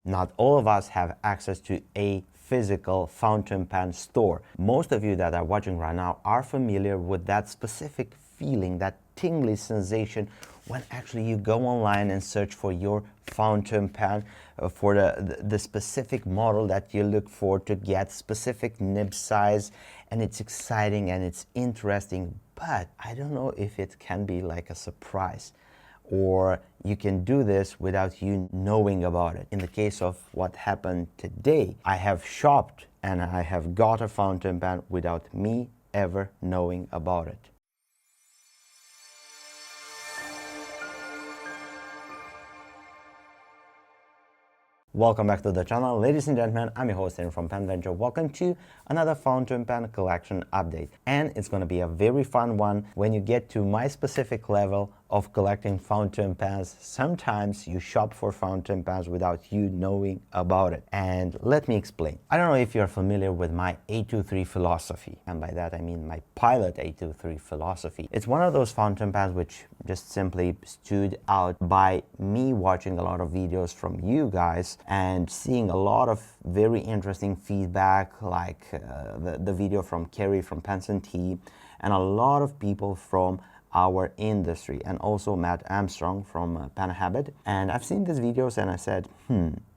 Not all of us have access to a physical fountain pen store. Most of you that are watching right now are familiar with that specific feeling, that tingly sensation when actually you go online and search for your fountain pen for the specific model that you look for to get specific nib size, and it's exciting and it's interesting, but I don't know if it can be like a surprise, or you can do this without you knowing about it. In the case of what happened today, I have shopped and I have got a fountain pen without me ever knowing about it. Welcome back to the channel, ladies and gentlemen. I'm your host Aaron from Penventure. Welcome to another fountain pen collection update, and it's going to be a very fun one. When you get to my specific level of collecting fountain pens, sometimes you shop for fountain pens without you knowing about it. And let me explain. I don't know if you're familiar with my 823 philosophy, and by that I mean my Pilot 823 philosophy. It's one of those fountain pens which just simply stood out by me watching a lot of videos from you guys and seeing a lot of very interesting feedback, like the video from Kerry from Pensantee, and a lot of people from our industry, and also Matt Armstrong from Pen Habit. And I've seen these videos and I said,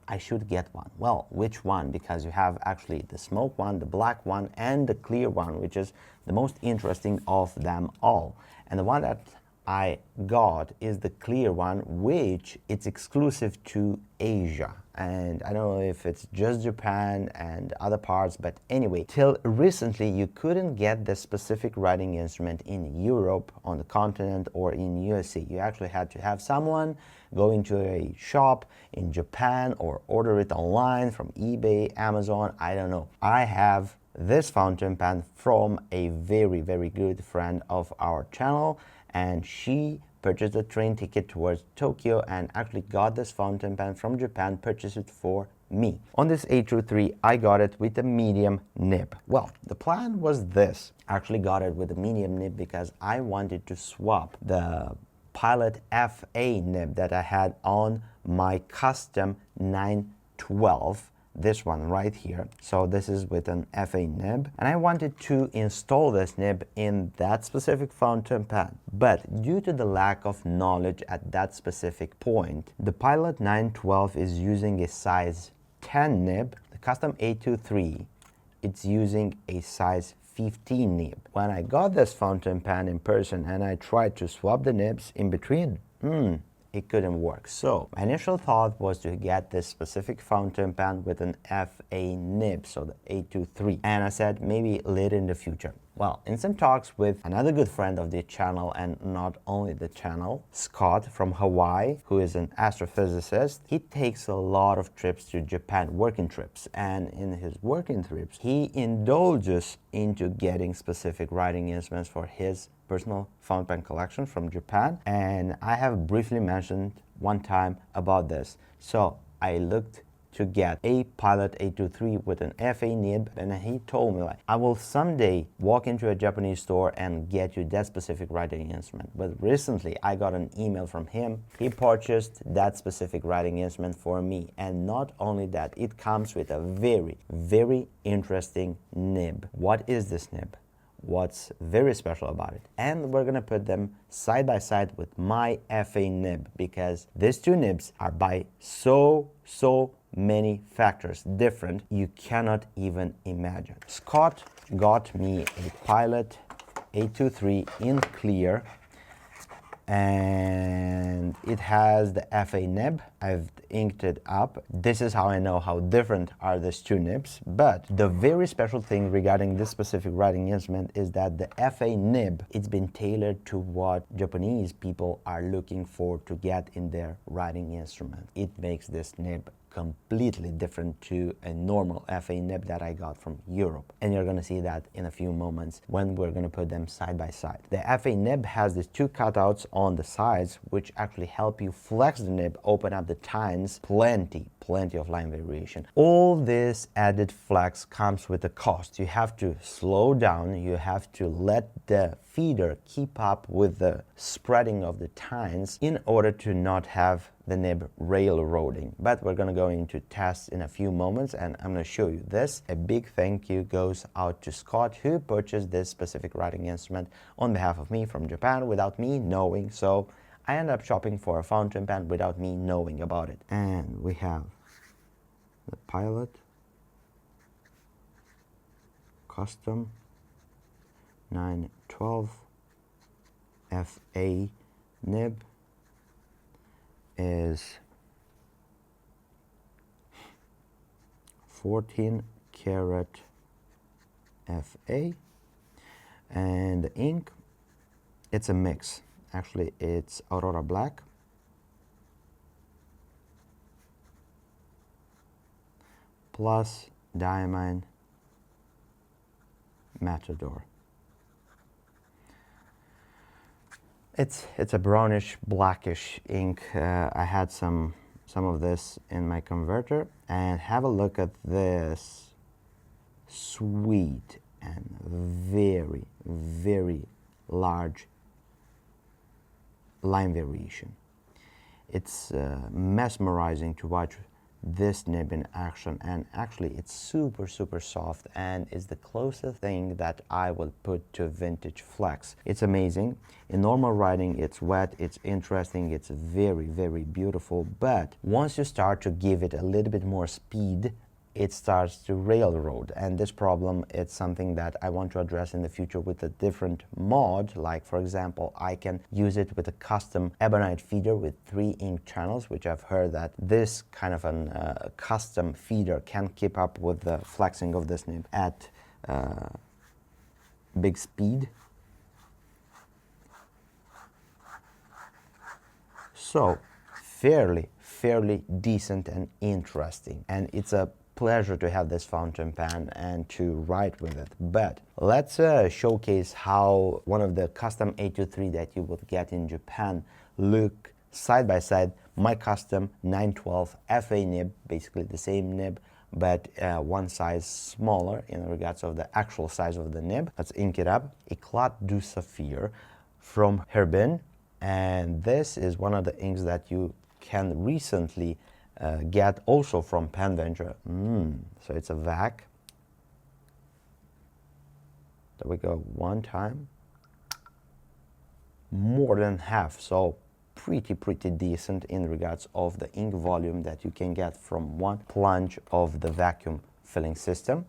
I should get one. Well, which one? Because you have actually the smoke one, the black one, and the clear one, which is the most interesting of them all. And the one that I got is the clear one, which it's exclusive to Asia. And I don't know if it's just Japan and other parts, but anyway, till recently you couldn't get this specific writing instrument in Europe, on the continent, or in USA. You actually had to have someone go into a shop in Japan or order it online from eBay, Amazon, I don't know. I have this fountain pen from a very, very good friend of our channel, and she purchased a train ticket towards Tokyo and actually got this fountain pen from Japan, purchased it for me. On this 823, I got it with a medium nib. Well, the plan was this. I actually got it with a medium nib because I wanted to swap the Pilot FA nib that I had on my custom 912. This one right here. So this is with an FA nib, and I wanted to install this nib in that specific fountain pen, but due to the lack of knowledge at that specific point, the Pilot 912 is using a size 10 nib. The custom 823, it's using a size 15 nib. When I got this fountain pen in person and I tried to swap the nibs in between, it couldn't work. So my initial thought was to get this specific fountain pen with an FA nib, so the 823. And I said maybe later in the future. Well, in some talks with another good friend of the channel, and not only the channel, Scott from Hawaii, who is an astrophysicist, he takes a lot of trips to Japan, working trips. And in his working trips, he indulges into getting specific writing instruments for his personal fountain pen collection from Japan. And I have briefly mentioned one time about this. So I looked to get a Pilot 823 with an FA nib, and he told me, like, I will someday walk into a Japanese store and get you that specific writing instrument. But recently I got an email from him. He purchased that specific writing instrument for me, and not only that, it comes with a very, very interesting nib. What is this nib? What's very special about it? And we're gonna put them side by side with my FA nib, because these two nibs are by so many factors different you cannot even imagine. Scott got me a Pilot 823 in clear, and it has the FA nib. I've inked it up. This is how I know how different are these two nibs. But the very special thing regarding this specific writing instrument is that the FA nib, it's been tailored to what Japanese people are looking for to get in their writing instrument. It makes this nib completely different to a normal FA nib that I got from Europe. And you're gonna see that in a few moments when we're gonna put them side by side. The FA nib has these two cutouts on the sides which actually help you flex the nib, open up the tines plenty of line variation. All this added flex comes with a cost. You have to slow down, you have to let the feeder keep up with the spreading of the tines in order to not have the nib railroading. But we're going to go into tests in a few moments, and I'm going to show you this. A big thank you goes out to Scott, who purchased this specific writing instrument on behalf of me from Japan without me knowing. So I ended up shopping for a fountain pen without me knowing about it. And we have the Pilot Custom 912 FA nib. Is 14 karat FA, and the ink, it's a mix. Actually, it's Aurora Black plus Diamine Matador. It's a brownish blackish ink. I had some of this in my converter, and have a look at this sweet and very, very large line variation. It's mesmerizing to watch this nib in action, and actually it's super soft and is the closest thing that I will put to vintage flex. It's amazing. In normal writing, it's wet, it's interesting, it's very beautiful, but once you start to give it a little bit more speed, it starts to railroad, and this problem, it's something that I want to address in the future with a different mod. Like, for example, I can use it with a custom ebonite feeder with 3 ink channels, which I've heard that this kind of an custom feeder can keep up with the flexing of this nib at big speed. So fairly decent and interesting, and it's a pleasure to have this fountain pen and to write with it. But let's showcase how one of the custom 823 that you would get in Japan look side by side. My custom 912 FA nib, basically the same nib, but one size smaller in regards of the actual size of the nib. Let's ink it up. Eclat du Saphir from Herbin, and this is one of the inks that you can recently get also from penventure. So it's a vac. There we go, one time. More than half, so pretty decent in regards of the ink volume that you can get from one plunge of the vacuum filling system.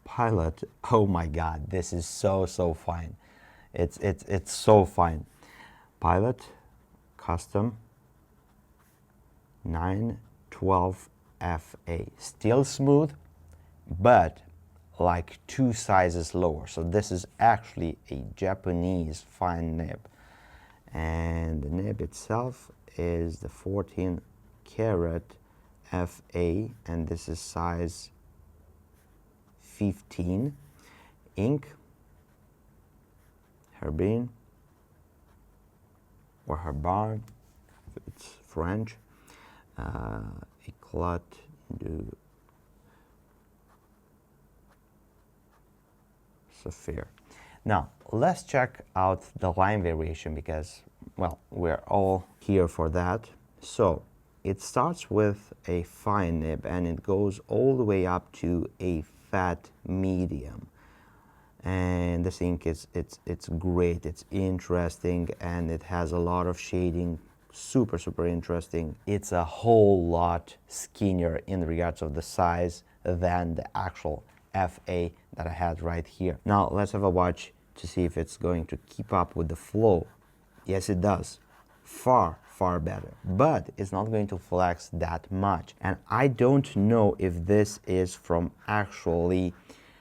Pilot, oh my god, this is so fine. It's so fine. Pilot Custom 912 FA, still smooth, but like 2 sizes lower. So this is actually a Japanese fine nib, and the nib itself is the 14 karat FA, and this is size 15. Ink Herbin or Herbin, if it's French. Eclat du Saphir. Now let's check out the line variation, because, well, we're all here for that. So it starts with a fine nib and it goes all the way up to a fat medium, and this ink is it's great, it's interesting, and it has a lot of shading. Super interesting. It's a whole lot skinnier in regards of the size than the actual FA that I had right here. Now let's have a watch to see if it's going to keep up with the flow. Yes, it does. Far better, but it's not going to flex that much. And I don't know if this is from actually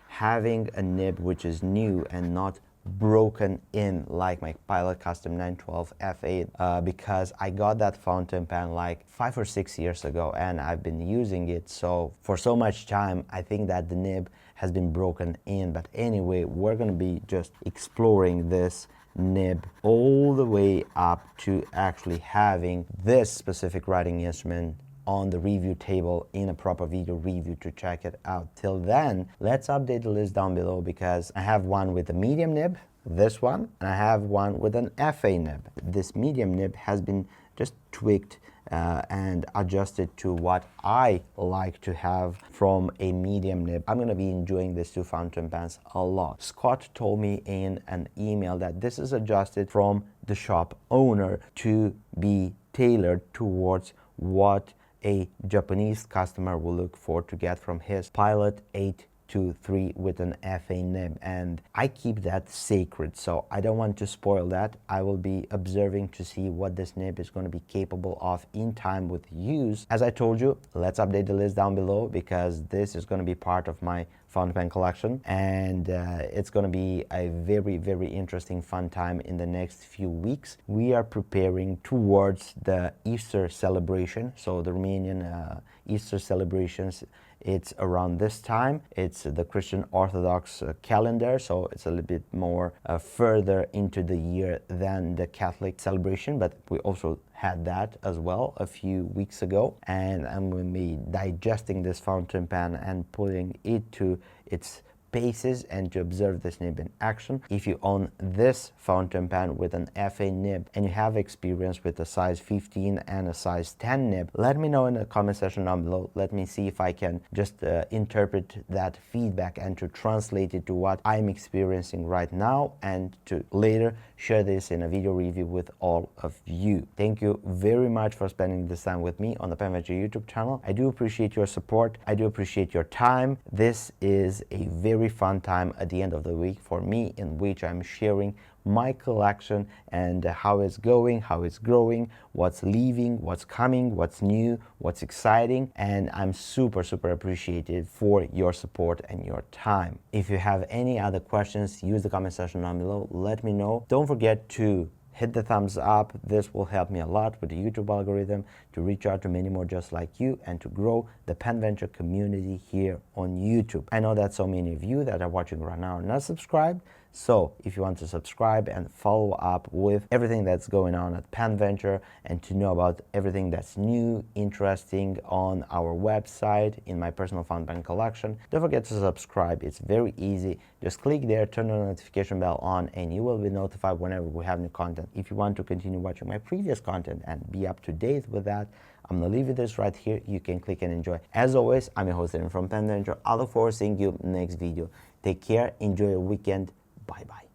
having a nib which is new and not broken in like my Pilot Custom 912 FA, because I got that fountain pen like 5 or 6 years ago and I've been using it so for so much time. I think that the nib has been broken in, but anyway, we're gonna be just exploring this nib all the way up to actually having this specific writing instrument on the review table in a proper video review to check it out. Till then, let's update the list down below, because I have one with a medium nib, this one, and I have one with an FA nib. This medium nib has been just tweaked and adjusted to what I like to have from a medium nib. I'm going to be enjoying these two fountain pens a lot. Scott told me in an email that this is adjusted from the shop owner to be tailored towards what a Japanese customer will look for to get from his Pilot 823 with an FA nib, and I keep that sacred, so I don't want to spoil that. I will be observing to see what this nib is going to be capable of in time with use. As I told you, let's update the list down below, because this is going to be part of my fountain pen collection, and it's going to be a very, very interesting, fun time in the next few weeks. We are preparing towards the Easter celebration, so the Romanian Easter celebrations, it's around this time. It's the Christian Orthodox calendar, so it's a little bit more further into the year than the Catholic celebration, but we also had that as well a few weeks ago, and I'm going to be digesting this fountain pen and putting it to its paces and to observe this nib in action. If you own this fountain pen with an FA nib and you have experience with a size 15 and a size 10 nib, let me know in the comment section down below. Let me see if I can just interpret that feedback and to translate it to what I'm experiencing right now, and to later share this in a video review with all of you. Thank you very much for spending this time with me on the penventure YouTube channel. I do appreciate your support. I do appreciate your time. This is a very fun time at the end of the week for me, in which I'm sharing my collection and how it's going, how it's growing, what's leaving, what's coming, what's new, what's exciting, and I'm super appreciative for your support and your time. If you have any other questions, use the comment section down below. Let me know. Don't forget to hit the thumbs up. This will help me a lot with the YouTube algorithm to reach out to many more just like you and to grow the penventure community here on YouTube. I know that so many of you that are watching right now are not subscribed, so if you want to subscribe and follow up with everything that's going on at penventure and to know about everything that's new, interesting on our website, in my personal fountain pen collection, don't forget to subscribe. It's very easy. Just click there, turn the notification bell on, and you will be notified whenever we have new content. If you want to continue watching my previous content and be up to date with that, I'm going to leave you this right here. You can click and enjoy. As always, I'm your host from penventure. I look forward to seeing you next video. Take care. Enjoy your weekend. Bye-bye.